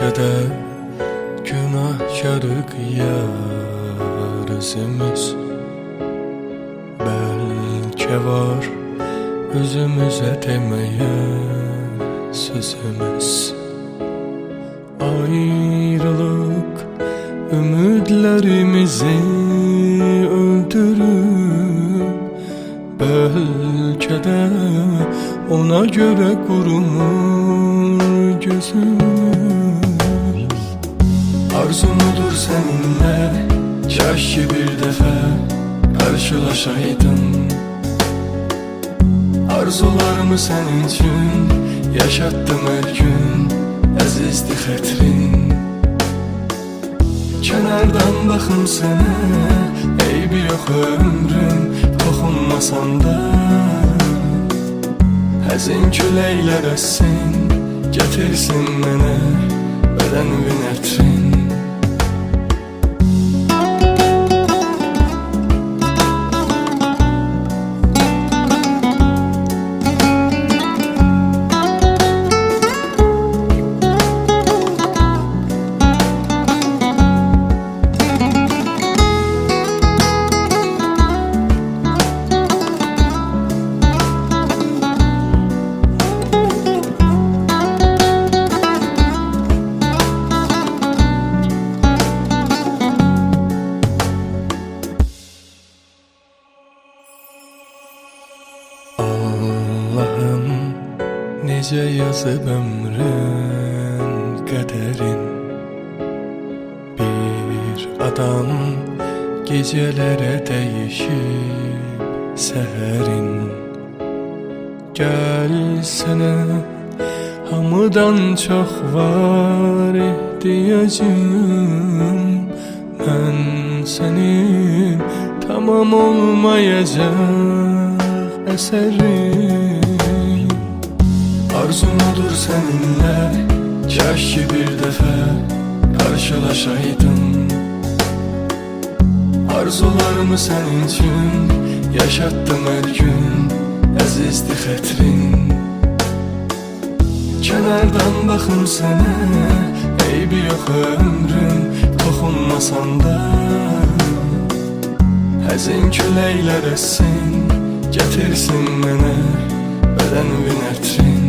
keder günahkarı yar özümüz. Belki var özümüze demeyen sözümüz. Ayrılık ümidlerimizi öldürüp, belki de ona göre kurumur gözümüz. Arzum olur seninle, kaş ki bir defa karşılaşaydım. Arzularımı senin için yaşattım her gün, əzizdi xətrin. Kənardan baxım sənə, eybi yox ömrüm, toxunmasan da. Həzin küləklər əssin, gətirsin mənə bədənimin ətrin. Allah'ım nece yazıp ömrün kaderin. Bir adam gecelere değişip seherin. Gelsene hamıdan çok var ihtiyacım. Ben senin tamam olmayacak eserim. Arzum olur seninle, kaş ki bir defa karşılaşaydım. Arzularımı senin için yaşattım her gün, əzizdi xətrin. Kənardan baxım sənə, eybi yox ömrüm, toxunmasan da. Həzin küləklər əssin, gətirsin mənə bədənimin ətrin.